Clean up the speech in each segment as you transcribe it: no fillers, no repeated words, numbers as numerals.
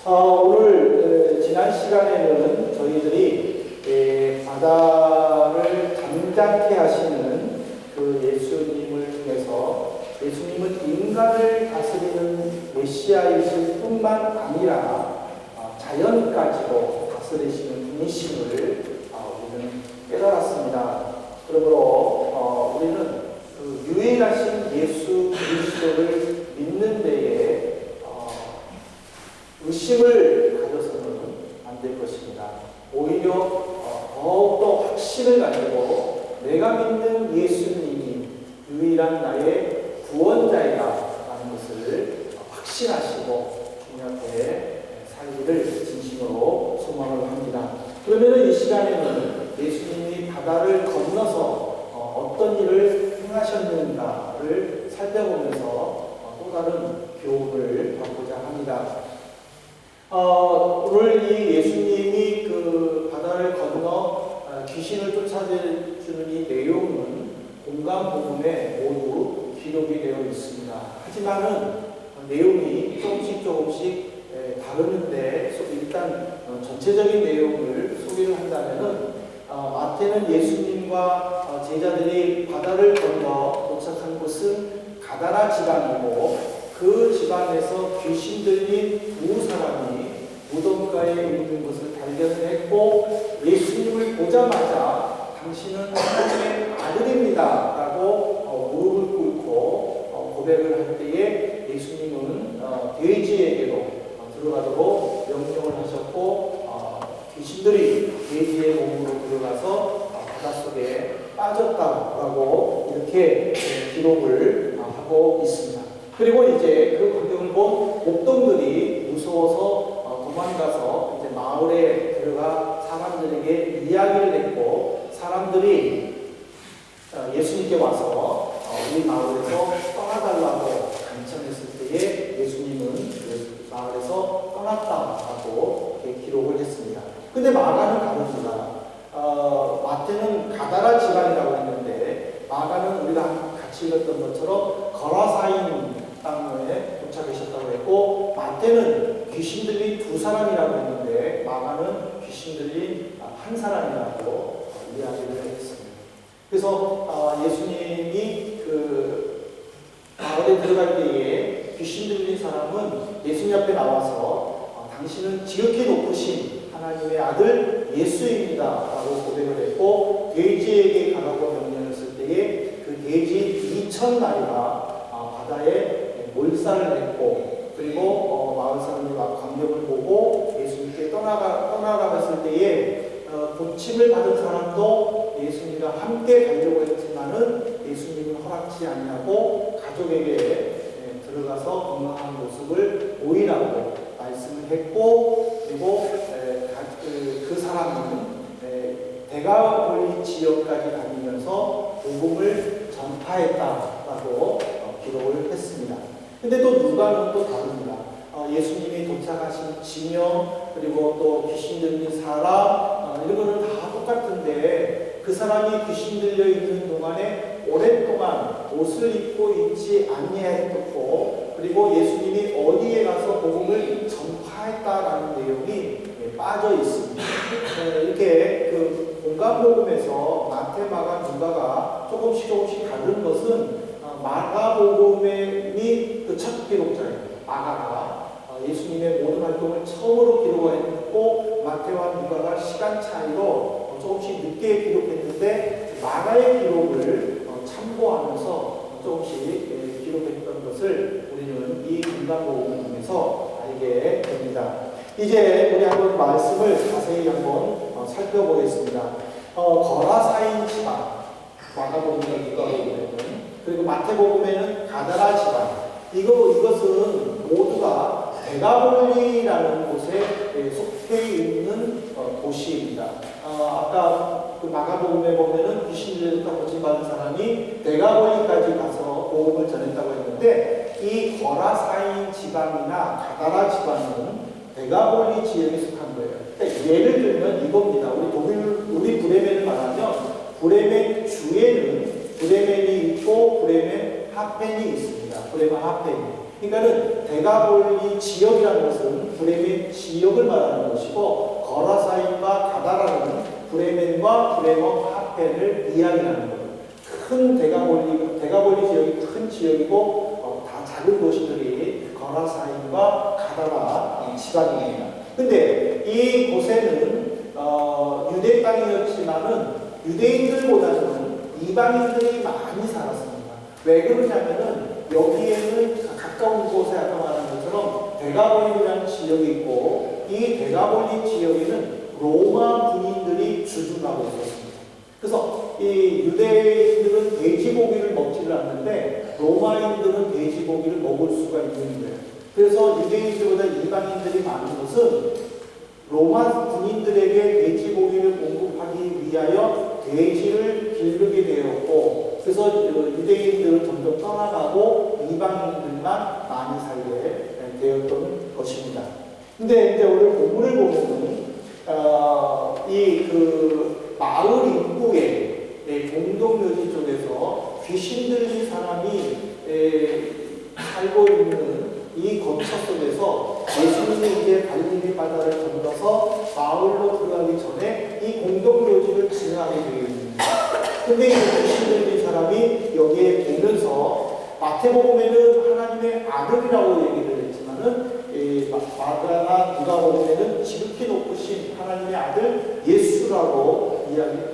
오늘 지난 시간에는 저희들이 바다를 잠잠케 하시는 그 예수님을 통해서 예수님은 인간을 다스리는 메시아이실 뿐만 아니라 자연까지도 다스리시는 분이심을 우리는 깨달았습니다. 그러므로 우리는 그 유일하신 예수 그리스도를 믿는 데에 의심을 가져서는 안 될 것입니다. 오히려 더욱더 확신을 가지고 내가 믿는 예수님이 유일한 나의 구원자이다라는 것을 확신하시고 주님 앞에 살기를 진심으로 소망을 합니다. 그러면 이 시간에는 예수님이 바다를 건너서 어떤 일을 행하셨는가를 살펴보면서 또 다른 교훈을 받고자 합니다. 오늘 이 예수님이 그 바다를 건너 귀신을 쫓아주는 이 내용은 공간복음에 모두 기록이 되어 있습니다. 하지만은 내용이 조금씩 다르는데 일단 전체적인 내용을 소개를 한다면은 마태는 예수님과 제자들이 바다를 건너 도착한 곳은 가다라 지방이고 그 집안에서 귀신 들린 두 사람이 무덤가에 있는 것을 발견했고 예수님을 보자마자 당신은 하나님의 아들입니다 라고 무릎을 꿇고 고백을 할 때에 예수님은 돼지에게로 들어가도록 명령을 하셨고 귀신들이 돼지의 몸으로 들어가서 바닷속에 빠졌다라고 이렇게 기록을 하고 있습니다. 그리고 이제 그 광경을 본 목동들이 무서워서 도망가서 이제 마을에 들어가 사람들에게 이야기를 했고 사람들이 예수님께 와서 우리 마을에서 떠나달라고 간청했을 때에 예수님은 그 마을에서 떠났다라고 기록을 했습니다. 근데 마가는 다릅니다. 마태는 가다라 지방이라고 했는데 마가는 우리가 같이 읽었던 것처럼 거라사인 땅에 도착하셨다고 했고 마태는 귀신 들린 두 사람이라고 했는데 마가는 귀신 들린 한 사람이라고 이야기를 했습니다. 그래서 예수님이 그 마을에 들어갈 때에 귀신 들린 사람은 예수님 앞에 나와서 당신은 지극히 높으신 하나님의 아들 예수입니다 라고 고백을 했고 돼지에게 가라고 명령했을 때에 그 돼지 2,000마리가 바다에 몰살을 했고 그리고 마을 사람들이 막 광경을 보고 예수님께 떠나갔을 때에 고침을 받은 사람도 예수님과 함께 가려고 했지만은 예수님은 허락지 아니하고 가족에게 들어가서 건강한 모습을 보이라고 말씀을 했고 그리고 그 사람은 대가볼리 지역까지 다니면서 복음을 전파했다라고 기록을 했습니다. 근데 또 누가는 또 다릅니다. 예수님이 도착하신 지명 그리고 또 귀신 들린 사람 이런 거는 다 똑같은데 그 사람이 귀신 들려 있는 동안에 오랫동안 옷을 입고 있지 아니하였고 그리고 예수님이 어디에 가서 복음을 전파했다라는 내용이 빠져 있습니다. 이렇게 그 공간복음에서 마태, 마가, 누가가 조금씩 다른 것은 마가복음이 그 첫 기록자예요. 마가가 예수님의 모든 활동을 처음으로 기록했고 마태와 누가가 시간 차이로 조금씩 늦게 기록했는데 마가의 기록을 참고하면서 조금씩 기록했던 것을 우리는 이 공간복음을 통해서 알게 됩니다. 이제 우리 한번 말씀을 자세히 한번 살펴보겠습니다. 거라사인 지방, 마가복음과 누가복음에는 그리고 마태복음에는 가다라 지방. 이것은 모두가 대가볼리라는 곳에 속해 있는 도시입니다. 아까 그 마가복음에 보면은 귀신 들렸다 고침받은 사람이 대가볼리까지 가서 복음을 전했다고 했는데 이 거라사인 지방이나 가다라 지방은 대가볼리 지역에 속한 거예요. 그러니까 예를 들면 이겁니다. 우리 브레멘을 말하면 브레멘 주에는 브레멘이 있고 브레멘 하펜이 있습니다. 브레멘 하펜이. 그러니까는 대가볼리 지역이라는 것은 브레멘 지역을 말하는 것이고 거라사인과 가다라는 브레멘과 브레머 하펜을 이야기하는 거예요. 큰 대가볼리 지역이 큰 지역이고 다 작은 도시들이 거라사인과 가다라 지방입니다. 근데 이 곳에는 유대 땅이었지만은 유대인들보다는 이방인들이 많이 살았습니다. 왜 그러냐면은 여기에는 가까운 곳에 아까 말한 것처럼 대가볼리라는 지역이 있고 이 대가볼리 지역에는 로마 군인들이 주둔하고 있었습니다. 그래서 이 유대인들은 돼지고기를 먹지를 않는데 로마인들은 돼지고기를 먹을 수가 있는 거예요. 그래서 유대인들보다 이방인들이 많은 것은 로마 군인들에게 돼지고기를 공급하기 위하여 돼지를 기르게 되었고, 그래서 유대인들은 점점 떠나가고 이방인들만 많이 살게 되었던 것입니다. 근데 이제 오늘 본문을 보면은 이 마을 입구에 공동묘지 쪽에서 귀신 들린 사람이 살고 있는 이 거처 속에서 예수님이 이제 갈릴리 바다를 건너서 마을로 들어가기 전에 이 공동묘지를 지나게 되어 있습니다. 근데 이 귀신 들린 사람이 여기에 오면서 마태복음에는 하나님의 아들이라고 얘기를 했지만은 마가나 누가복음에는 지극히 높으신 하나님의 아들 예수라고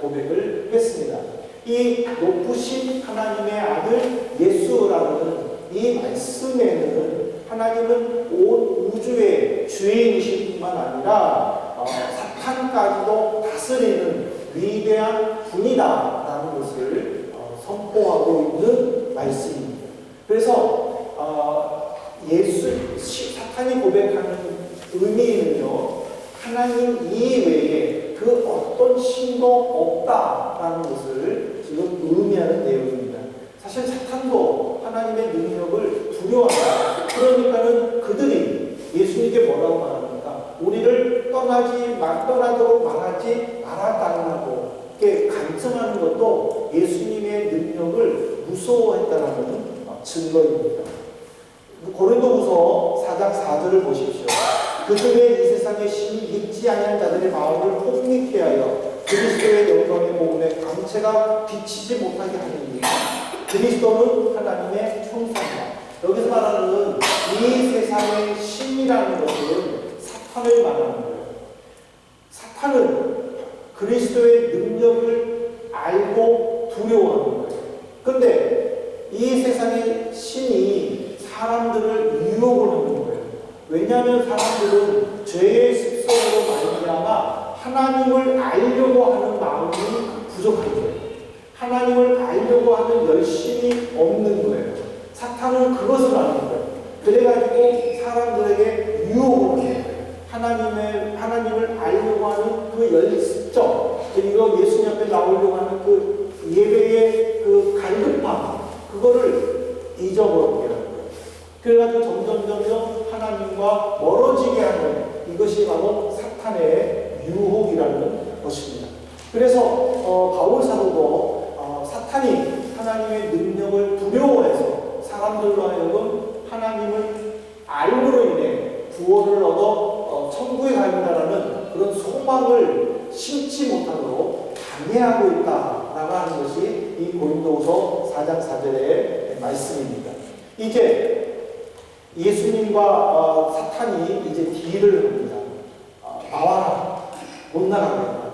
고백을 했습니다. 이 높으신 하나님의 아들 예수라는 이 말씀에는 하나님은 온 우주의 주인이실 뿐만 아니라 사탄까지도 다스리는 위대한 분이다라는 것을 선포하고 있는 말씀입니다. 그래서 사탄이 고백하는 의미는요, 하나님 이외에 그 어떤 신도 없다라는 것을 지금 의미하는 내용입니다. 사실 사탄도 하나님의 능력을 두려워한다. 그러니까는 그들이 예수님께 뭐라고 말합니까? 우리를 떠나도록 말하지 말아달라고 이렇게 간청하는 것도 예수님의 능력을 무서워했다라는 증거입니다. 고린도후서 4장 4절을 보십시오. 그들의 이 세상의 신이 믿지 아니한 자들의 마음을 혼미케 하여 그리스도의 영광의 복음에 광채가 비치지 못하게 하느니 그리스도는 하나님의 형상이다. 여기서 말하는 이 세상의 신이라는 것은 사탄을 말하는 거예요. 사탄은 그리스도의 능력을 알고 두려워하는 거예요. 그런데 이 세상의 신이 사람들을 유혹을 하는 거예요. 왜냐하면 사람들은 죄의 습성으로 말미암아 하나님을 알려고 하는 마음이 부족한 거예요. 하나님을 알려고 하는 열심이 없는 거예요. 사탄은 그것을 아는 거예요. 그래가지고 사람들에게 유혹을 하는 거예요. 하나님을 알려고 하는 그 열정, 그리고 예수님 앞에 나오려고 하는 그 예배의 그 갈급함, 그거를 잊어버리게 하는 거예요. 그래가지고 점점 하나님과 멀어지게 하는 이것이 바로 사탄의 유혹이라는 것입니다. 그래서 바울 사도도 사탄이 하나님의 능력을 두려워해서 사람들로 하여금 하나님을 알므로 인해 구원을 얻어 천국에 가야한다라는 그런 소망을 심지 못하도록 방해하고 있다라고 하는 것이 이 고린도후서 4장 4절의 말씀입니다. 이제 예수님과 사탄이 이제 딜을 합니다. 나와라, 못 나가겠다,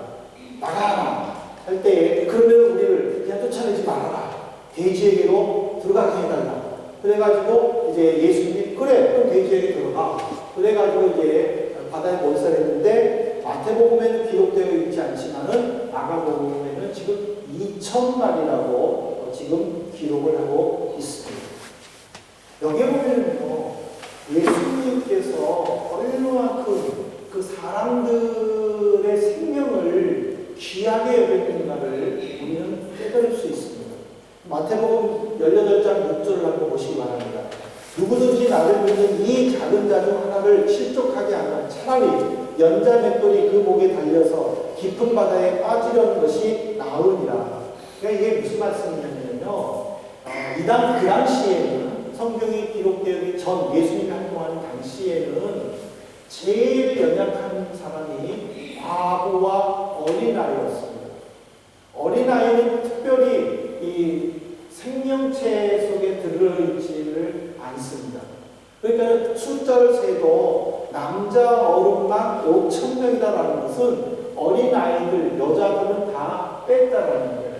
나가라 할 때에 그러면 우리를 그냥 쫓아내지 말아라, 돼지에게로 들어가게 해달라. 그래가지고 이제 예수님이 그래 그럼 돼지에게 들어가. 그래가지고 이제 바다에 몰살했는데 마태복음에는 기록되어 있지 않지만은 마가복음에는 지금 2000마리라고 지금 기록을 하고 있습니다. 여기에 보면은요, 예수님께서 얼마만큼 그 사람들의 생명을 귀하게 여겼는가를 우리는 깨달을 수 있습니다. 마태복음 18장 6절을 한번 보시기 바랍니다. 누구든지 나를 믿는 이 작은 자 중 하나를 실족하게 하면 차라리 연자 맷돌이 그 목에 달려서 깊은 바다에 빠지려는 것이 나으니라. 그러니까 이게 무슨 말씀이냐면요, 그 당시에는 성경이 기록되기 전, 예수님이 활동하기 당시에는 제일 연약한 사람이 과부와 어린아이였습니다. 어린아이는 특별히 이 생명체 속에 들어있지를 않습니다. 그러니까 숫자를 세도 남자 어른만 5,000명이다라는 것은 어린아이들, 여자들은 다 뺐다라는 거예요.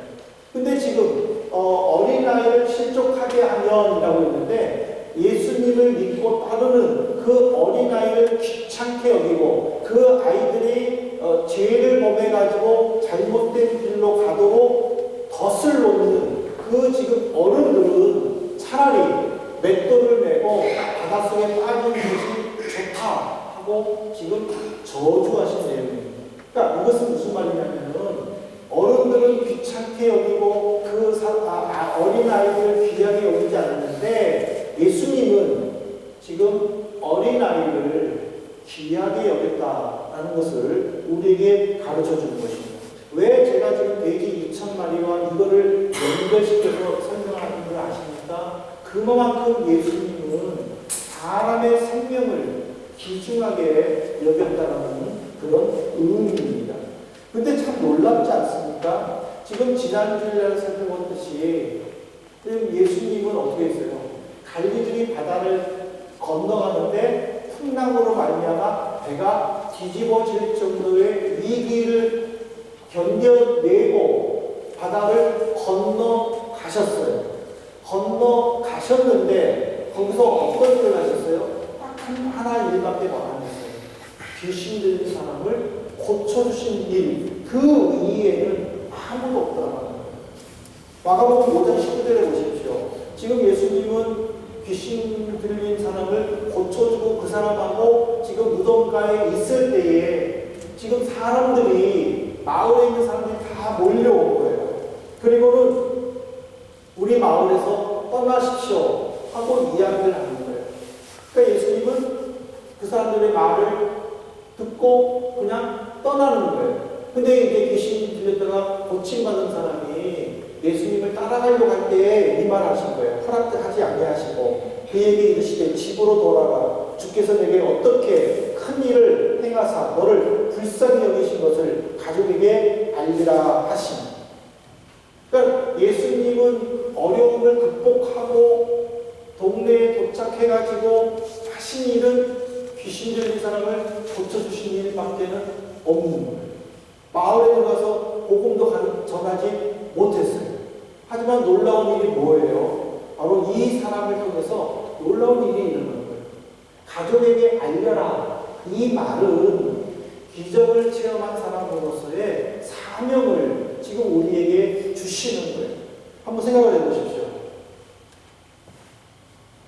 근데 지금 어린아이를 실족하게 하면이라고 했는데 예수님을 믿고 따르는 그 어린아이를 귀찮게 여기고 그 아이들이 죄를 범해가지고 잘못된 길로 가도록 덫을 놓는 그 지금 어른들은 차라리 맷돌을 메고 바닷속에 빠진 것이 좋다 하고 지금 저주하신 내용입니다. 그러니까 이것은 무슨 말이냐면은 어른들은 귀찮게 여기고 그 어린아이를 귀하게 여기지 않는데 예수님은 지금 어린아이를 귀하게 여겼다라는 것을 우리에게 가르쳐 주는 것입니다. 왜 제가 지금 돼지 2,000마리와 이거를 연결시켜서 설명하는 걸 아십니까? 그만큼 예수님은 사람의 생명을 귀중하게 여겼다는 그런 의미입니다. 근데 참 놀랍지 않습니까? 지금 지난주에 살펴봤듯이 예수님은 어떻게 했어요? 갈릴리 바다를 건너가는데 풍랑으로 말미암아 배가 뒤집어질 정도의 위기를 견뎌내고 바다를 건너가셨어요. 건너가셨는데 거기서 어떤 일을 하셨어요? 딱 하나 일밖에 안 하셨어요. 귀신 들린 사람을 고쳐주신 일, 그 이외에는 아무도 없다는 거예요. 마가복음 5장 19절에 보십시오. 지금 예수님은 귀신 들린 사람을 고쳐주고 그 사람하고 지금 무덤가에 있을 때에 지금 사람들이 마을에 있는 사람들이 다 몰려온 거예요. 그리고는 우리 마을에서 떠나십시오 하고 이야기를 하는 거예요. 그러니까 예수님은 그 사람들의 말을 듣고 그냥 떠나는 거예요. 근데 이제 귀신 들렸다가 고침받은 사람이 예수님을 따라가려고 할 때 이 말 하신 거예요. 허락하지 아니하시고 그에게 이르시되 집으로 돌아가 주께서 내게 어떻게 큰 일을 행하사 너를 불쌍히 여기신 것을 가족에게 알리라 하시니. 그러니까 예수님은 어려움을 극복하고 동네에 도착해가지고 하신 일은 귀신 들린 사람을 고쳐주신 일밖에는 없는 거예요. 마을에 들어가서 복음도 전하지 못했어요. 하지만 놀라운 일이 뭐예요? 바로 이 사람을 통해서 놀라운 일이 일어나는 거예요. 가족에게 알려라. 이 말은 기적을 체험한 사람으로서의 사명을 지금 우리에게 주시는 거예요. 한번 생각을 해보십시오.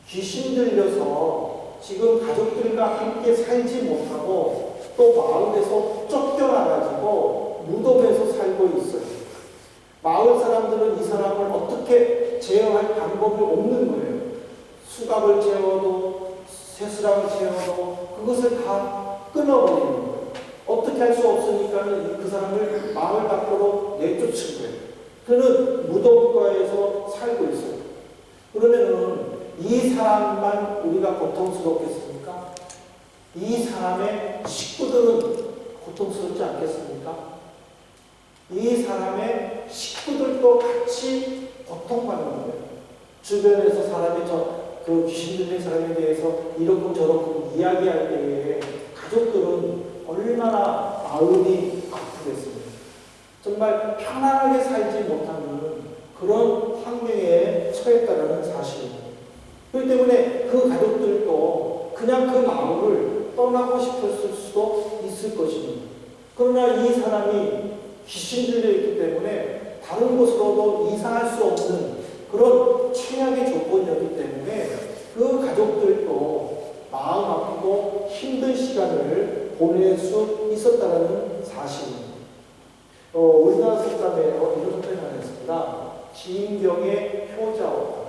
귀신 들려서 지금 가족들과 함께 살지 못하고 또 마을에서 쫓겨나가지고 무덤에서 살고 있어요. 마을 사람들은 이 사람을 어떻게 제어할 방법이 없는 거예요. 수갑을 채워도 새수랑을 채워도 그것을 다 끊어버리는 거예요. 어떻게 할 수 없으니까 그 사람을 마을 밖으로 내쫓은 거예요. 그는 무덤가에서 살고 있어요. 그러면은 이 사람만 우리가 고통스럽겠습니까? 이 사람의 식구들은 고통스럽지 않겠습니까? 이 사람의 식구들도 같이 고통받는 거예요. 주변에서 사람이 그 귀신 들린 사람에 대해서 이렇고 저렇고 이야기할 때에 가족들은 얼마나 마음이 아프겠습니까? 정말 편안하게 살지 못하는 그런 환경에 처했다는 사실입니다. 그렇기 때문에 그 가족들도 그냥 그 마을을 떠나고 싶었을 수도 있을 것입니다. 그러나 이 사람이 귀신 들려 있기 때문에 다른 곳으로도 이사할 수 없는 그런 최악의 조건이었기 때문에 그 가족들도 마음 아프고 힘든 시간을 보낼 수 있었다는 사실입니다. 우리나라 속담에 이런 속담이 하나 있습니다. 지인경의 효자오다.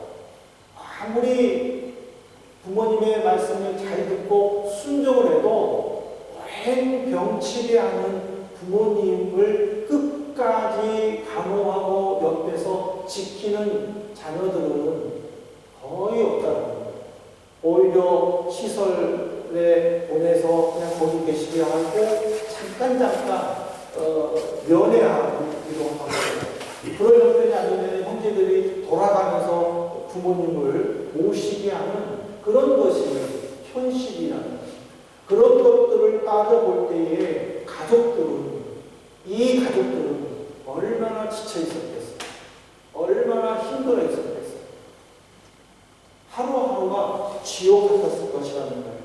아무리 부모님의 말씀을 잘 듣고 순종을 해도 오랜 병치레 하는 부모님을 끝까지 강호하고 옆에서 지키는 자녀들은 거의 없다는 거예요. 오히려 시설 보내서 그냥 거기 계시게 하고 잠깐 면회하기도 하고 그런 형편이 아니면 형제들이 돌아가면서 부모님을 모시게 하는 그런 것이 현실이라는 것. 그런 것들을 따져볼 때에 이 가족들은 얼마나 지쳐 있었겠어요. 얼마나 힘들어 있었겠어요. 하루하루가 지옥 같았을 것이라는 거예요.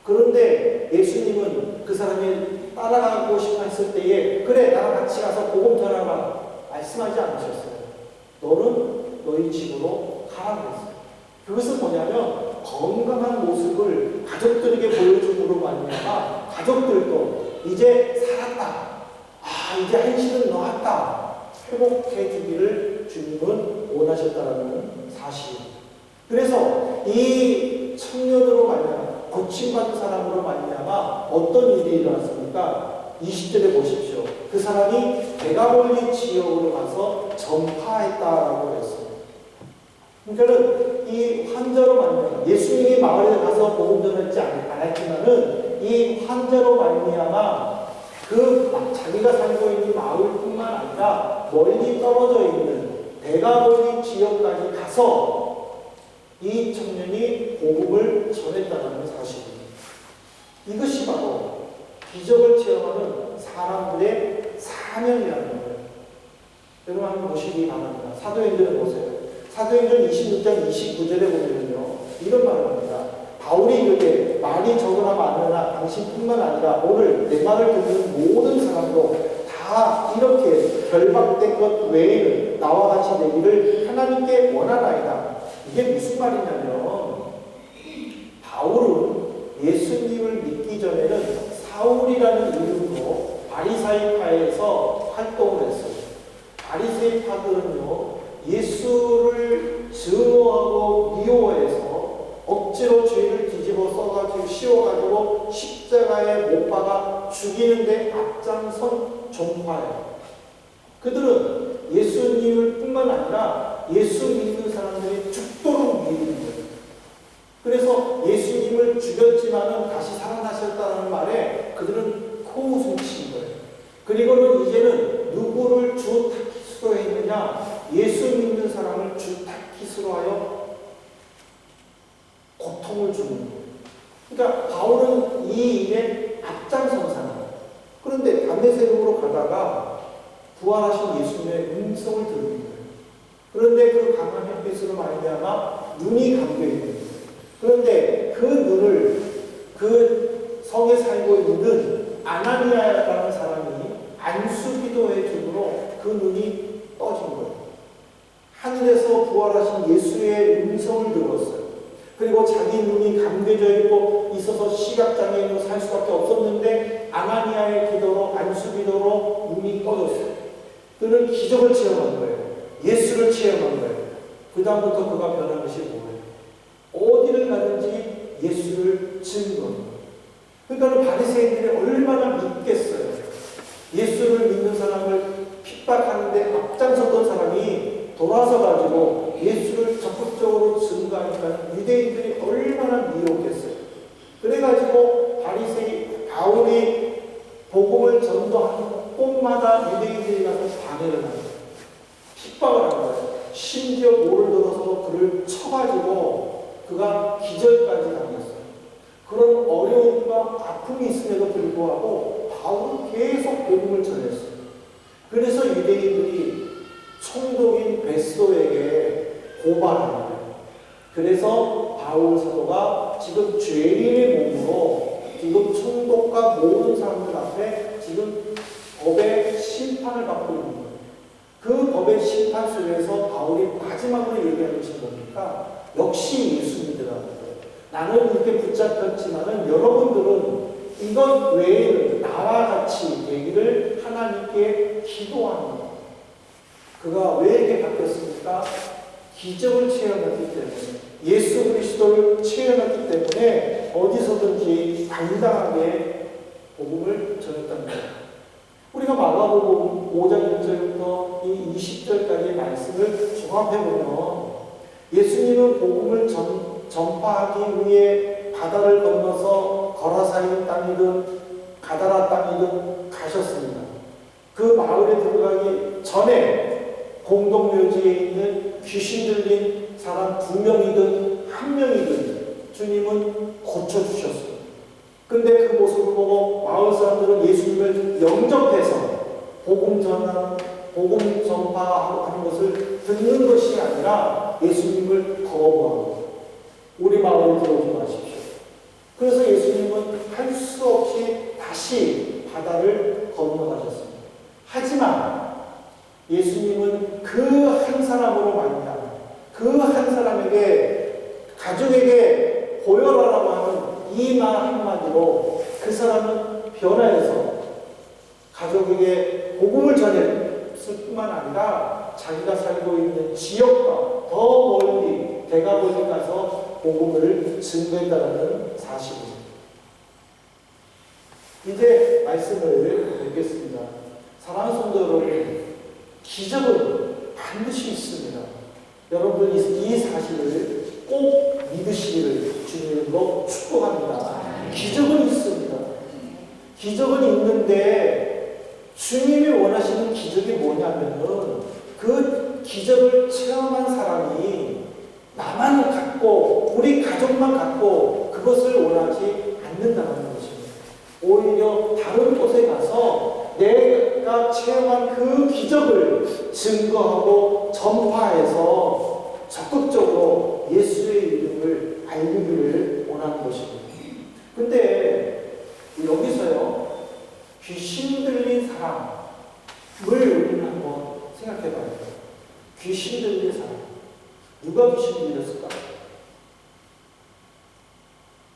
그런데 예수님은 그 사람이 따라가고 싶어 했을 때에 그래 나랑 같이 가서 복음 전하라 말씀하지 않으셨어요. 너는 너희 집으로 가라고 했어요. 그것은 뭐냐면 건강한 모습을 가족들에게 보여줌으로 말미암아 가족들도 이제 살았다. 이제 한시는 놓았다. 회복해 주기를 주님은 원하셨다는 사실입니다. 그래서 이 청년으로 말미암아 고침받은 사람으로 말미암아 어떤 일이 일어났습니까? 20절에 보십시오. 그 사람이 데가볼리 지역으로 가서 전파했다라고 했습니다. 그러니까는 이 환자로 말미암아 예수님이 마을에 가서 복음 전했지 않았지만은 이 환자로 말미암아 자기가 살고 있는 마을뿐만 아니라 멀리 떨어져 있는 데가볼리 지역까지 가서 이 청년이 복음을 전했다는 사실입니다. 이것이 바로 기적을 체험하는 사람들의 사명이라는 거예요. 여러분 한번 보시기 바랍니다. 사도행전을 보세요. 사도행전 26장 29절에 보면요. 이런 말을 합니다. 바울이 이렇게 말이 적으나 많으나 당신뿐만 아니라 오늘 내 말을 듣는 모든 사람도 다 이렇게 결박된 것 외에는 나와 같이 되기를 하나님께 원하나이다. 이게 무슨 말이냐면 바울은 예수님을 믿기 전에는 사울이라는 이름으로 바리사이파에서 활동을 했어요. 바리새파들은요 예수를 증오하고 미워해서 억지로 죄를 뒤집어 써가지고 씌워가지고 십자가에 못 박아 죽이는데 앞장선 종파예요. 그들은 예수님을 뿐만 아니라 예수 믿는 사람들이 죽도록 믿는 거예요. 그래서 예수님을 죽였지만은 다시 살아나셨다는 말에 그들은 코웃음 친 거예요. 그리고는 이제는 누구를 주 타깃으로 했느냐? 예수 믿는 사람을 주 타깃으로 하여 고통을 주는 거예요. 그러니까 바울은 이 일에 앞장선 사람. 그런데 담메색으로 가다가 부활하신 예수님의 음성을 들은 거예요. 그런데 그 강한 햇빛으로 말미암아 눈이 감겨 있는 거예요. 그런데 그 눈을 그 성에 살고 있는 아나니아라는 사람이 안수기도해 주므로 그 눈이 떠진 거예요. 하늘에서 부활하신 예수의 음성을 들었어요. 그리고 자기 눈이 감겨져 있고 있어서 시각장애인으로 살 수밖에 없었는데 아나니아의 기도로 안수기도로 눈이 떠졌어요. 그는 기적을 체험한 거예요. 예수를 체험한 거예요. 그 다음부터 그가 변한 것이 뭐예요? 어디를 가든지 예수를 증거한 거예요. 그러니까 바리새인들이 얼마나 믿겠어요. 예수를 믿는 사람을 핍박하는데 앞장섰던 사람이 돌아서 가지고 예수를 적극적으로 증거하니까 유대인들이 얼마나 미혹했어요. 그래가지고 바울이 복음을 전도하는 곳마다 유대인들이 가서 방해를 하는 거예요. 핍박을 하는 거예요. 심지어 돌을 들어서 그를 쳐가지고 그가 기절까지 당했어요. 그런 어려움과 아픔이 있음에도 불구하고 바울은 계속 복음을 전했어요. 그래서 유대인들이 총독인 베스도에게 고발합니다. 그래서 바울 사도가 지금 죄인의 몸으로 지금 총독과 모든 사람들 앞에 지금 법의 심판을 받고 있는 거예요. 그 법의 심판 속에서 바울이 마지막으로 얘기하는 것이 뭡니까? 역시 예수 믿으라는 거예요. 나는 이렇게 붙잡혔지만은 여러분들은 이것 외에는 나와 같이 되기를 하나님께 기도하는 거예요. 그가 왜 이렇게 바뀌었습니까? 기적을 체험했기 때문에, 예수 그리스도를 체험했기 때문에 어디서든지 당당하게 복음을 전했다는 거예요. 우리가 마가복음 5장 1절부터 이 20절까지의 말씀을 종합해보면 예수님은 복음을 전파하기 위해 바다를 건너서 거라사인 땅이든 가다라 땅이든 가셨습니다. 그 마을에 들어가기 전에 공동묘지에 있는 귀신 들린 사람 2명이든 1명이든 주님은 고쳐주셨습니다. 근데 그 모습을 보고 마을 사람들은 예수님을 영접해서 복음 전파하는 것을 듣는 것이 아니라 예수님을 거부하고 우리 마을에 들어오지 마십시오. 그래서 예수님은 할 수 없이 다시 바다를 건너가셨습니다. 하지만 예수님은 그 한 사람으로 말미암아 그 한 사람에게 가족에게 보혈하라고 하는 이 말 한마디로 그 사람은 변화해서 가족에게 복음을 전했을 뿐만 아니라 자기가 살고 있는 지역과 더 멀리 대가볼리 가서 복음을 증거했다는 사실입니다. 이제 말씀을 뵙겠습니다. 사랑하는 성도 여러분, 기적은 반드시 있습니다. 여러분 이 사실을 꼭 믿으시기를 주님으로 축복합니다. 기적은 있습니다. 기적은 있는데 주님이 원하시는 기적이 뭐냐면은 그 기적을 체험한 사람이 나만 갖고 우리 가족만 갖고 그것을 원하지 않는다는 것입니다. 오히려 다른 곳에 가서 내가 체험한 그 기적을 증거하고 전파해서 적극적으로 예수의 이름을 알리기를 원하는 것입니다. 근데 여기서요, 귀신 들린 사람을 우리는 한번 생각해 봐야 돼요. 귀신 들린 사람. 누가 귀신 들렸을까?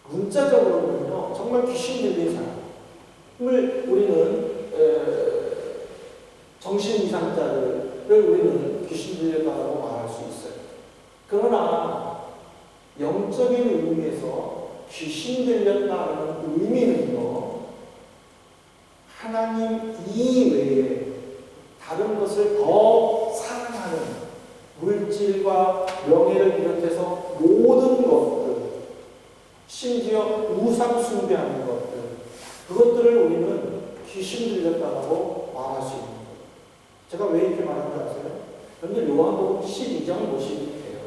문자적으로는요, 정말 귀신 들린 사람을 우리는 정신 이상자를 우리는 귀신 들렸다고 말할 수 있어요. 그러나 영적인 의미에서 귀신 들렸다는 의미는요, 하나님 이외에 다른 것을 더 사랑하는 물질과 명예를 비롯해서 모든 것들, 심지어 우상 숭배하는 것들, 그것들을 우리는 귀신 들렸다고 말할 수 있는 거예요. 제가 왜 이렇게 말하는지 아세요? 여러분들 요한복음 12장 보시면 돼요.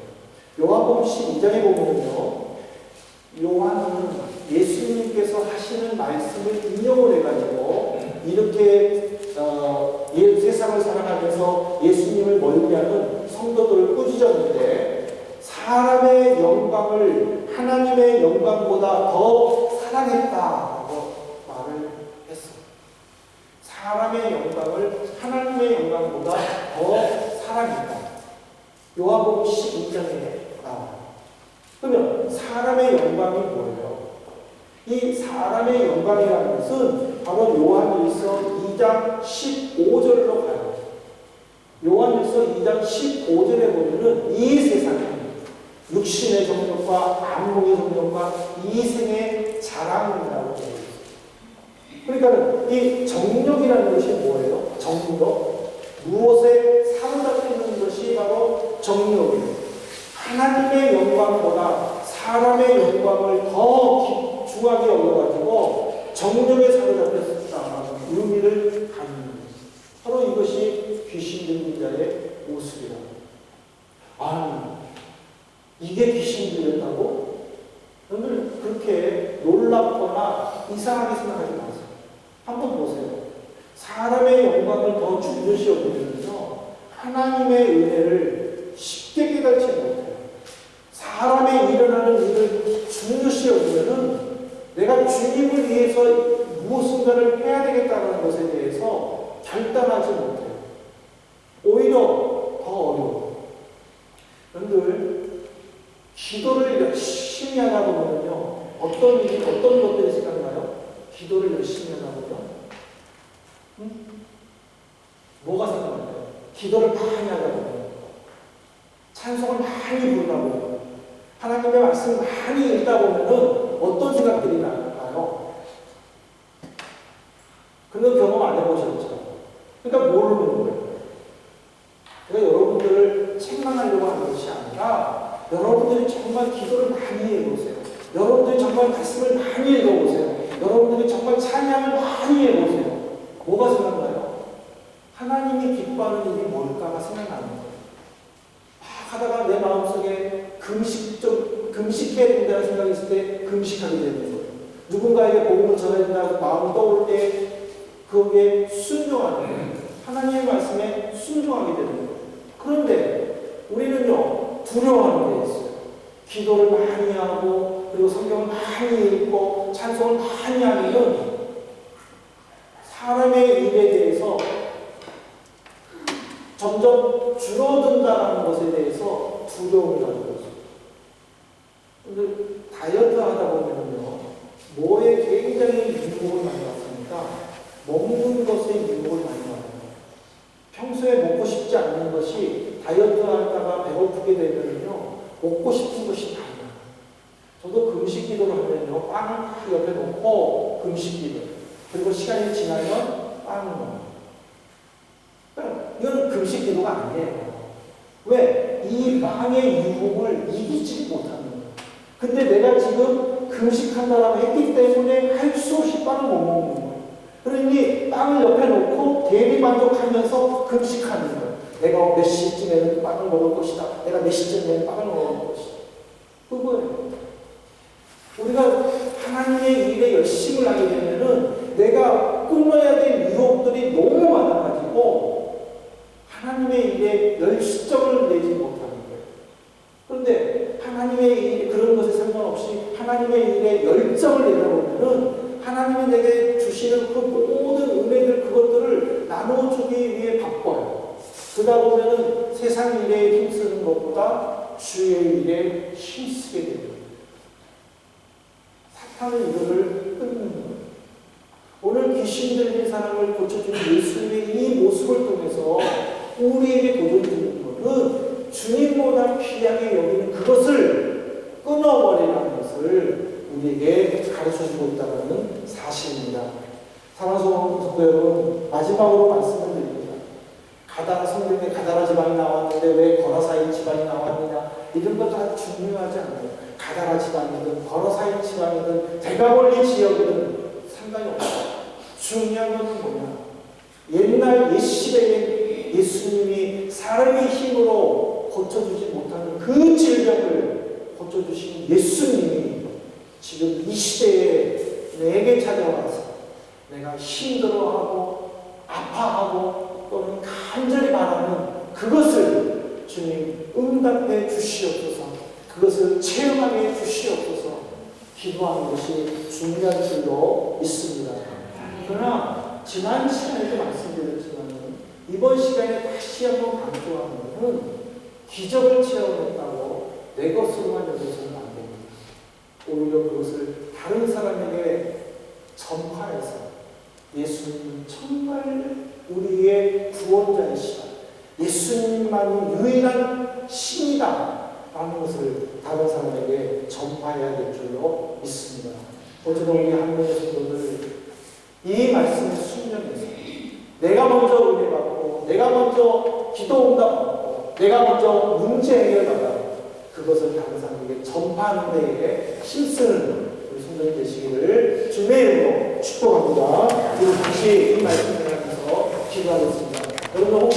요한복음 12장에 보면요, 요한은 예수님께서 하시는 말씀을 인용을 해가지고 이렇게 세상을 살아가면서 예수님을 멀리하는 성도들을 꾸짖었는데, 사람의 영광을 하나님의 영광보다 더 사랑했다고 말을 했어요. 사람의 영광을 하나님의 영광보다 더 사랑했다. 요한복음 12장에 나와요. 그러면 사람의 영광이 뭐예요? 이 사람의 영광이라는 것은 바로 요한일서 2장 15절로 가요. 요한일서 2장 15절에 보면은 이 세상에 육신의 정욕과 안목의 정욕과 이생의 자랑이라고 되어 있어요. 그러니까 이 정욕이라는 것이 뭐예요? 정욕. 무엇에 사로잡히는 것이 바로 정욕이에요. 하나님의 영광보다 사람의 영광을 더 중하게 여겨가지고 정욕에 사로잡혔다는 의미를 갖는 거예요. 바로 이것이 귀신 들린 자의 모습이다. 아, 이게 귀신 들렸다고? 여러분 그렇게 놀랍거나 이상하게 생각하지 마세요. 한번 보세요. 사람의 영광을 더 중요시 여기면요, 하나님의 은혜를 쉽게 깨닫지 못해요. 사람의 일어나는 일을 중요시 여기면은 내가 주님을 위해서 무엇인가를 해야 되겠다는 것에 대해서 결단하지 못해요. 오히려 더 어려워요. 여러분들 기도를 열심히 하다 보면요, 어떤 것들이 생각나요? 기도를 열심히 하다 보면 뭐가 생각나요? 기도를 많이 하다 보면, 찬송을 많이 부르다 보면, 하나님의 말씀을 많이 읽다 보면은 어떤 생각들이 나요? 그런 경험 안 해보셨죠? 그러니까 모르는 거예요. 제가 여러분들을 책망하려고 하는 것이 아니라 여러분들이 정말 기도를 많이 해보세요. 여러분들이 정말 말씀을 많이 읽어보세요. 여러분들이 정말 찬양을 많이 해보세요. 뭐가 생각나요? 하나님이 기뻐하는 일이 뭘까가 생각나는 거예요. 막 하다가 내 마음속에 금식해야 된다는 생각이 있을 때 금식하게 되는 거예요. 누군가에게 복음을 전해야 된다고 마음이 떠올 때 그게 순종하는 거예요. 하나님의 말씀에 순종하게 되는 거예요. 그런데 우리는요, 두려워하는 게 있어요. 기도를 많이 하고, 그리고 성경을 많이 읽고, 찬송을 많이 하면은 사람의 일에 대해서 점점 줄어든다는 것에 대해서 두려움을 가지고 있어요. 근데 다이어트 하다 보면요, 뭐에 굉장히 유혹을 많이 받습니까? 먹는 것에 유혹을 많이 받아요. 평소에 먹고 싶지 않는 것이 다이어트 하다가 배고프게 되면요, 먹고 싶은 것이 많아요. 저도 금식 기도를 하면요, 빵을 옆에 놓고 금식 기도. 그리고 시간이 지나면 빵을 먹어요. 이건 금식 기도가 아니에요. 왜? 이 빵의 유혹을 이기지 못하는 거예요. 근데 내가 지금 금식한다라고 했기 때문에 할 수 없이 빵을 못 먹는 거예요. 그러니 빵을 옆에 놓고 대리만족하면서 금식하는 거예요. 내가 몇 시쯤에는 빵을 먹을 것이다. 내가 몇 시쯤에는 빵을 먹을 것이다. 그거예요. 우리가 하나님의 일에 열심을 하게 되면은 내가 끊어야 될 유혹들이 너무 많아가지고 하나님의 일에 열정을 내지 못하는 거예요. 그런데 하나님의 일, 그런 것에 상관없이 하나님의 일에 열정을 내다 보면은 하나님이 내게 주시는 그 모든 은혜들, 그것들을 나눠주기 위해 바빠요. 그러다 보면은 세상 일에 힘쓰는 것보다 주의 일에 힘쓰게 됩니다. 사탄은 이거를 끊는 거예요. 오늘 귀신 들린 사람을 고쳐주는 예수님의 이 모습을 통해서 우리에게 도전주는 것은 주님보다 귀하게 여기는 그것을 끊어버리라는 것을 우리에게 가르쳐주고 있다는 사실입니다. 사랑하는 성도 여러분, 마지막으로 말씀을 드립니다. 성경에 가다라 지방이 나왔는데 왜 거라사인 지방이 나왔느냐, 이런 것도 아주 중요하지 않아요. 가다라 지방이든 거라사인 지방이든 대가벌리 지역이든 상관이 없어요. 중요한 것은 뭐냐, 옛날 옛시대에 예수님이 사람의 힘으로 고쳐주지 못하는 그 질병을 고쳐주신 예수님이 지금 이 시대에 내게 찾아와서 내가 힘들어하고 아파하고 또는 간절히 바라는 그것을 주님 응답해 주시옵소서, 그것을 체험하게 해 주시옵소서 기도하는 것이 중요한 줄로 믿습니다. 그러나 지난 시간에도 말씀드렸지만 이번 시간에 다시 한번 강조하는 것은 기적을 체험했다고 내 것으로만 여겨서는 안 됩니다. 오히려 그것을 다른 사람에게 전파해서 예수님은 정말 우리의 구원자이시다, 예수님만이 유일한 신이다 라는 것을 다른 사람에게 전파해야 될 줄로 믿습니다. 어제도 우리 한국의 성도들 이 말씀을 순종해서 내가 먼저 은혜 받고, 내가 먼저 기도 응답 받고, 내가 먼저 문제 해결 받아 그것을 다른 사람에게 전파하는 데에 힘쓰는 우리 성도님 되시기를 주님의 이름으로 축복합니다. 그리고 다시 이 말씀을 하면서 기도하겠습니다. 여러분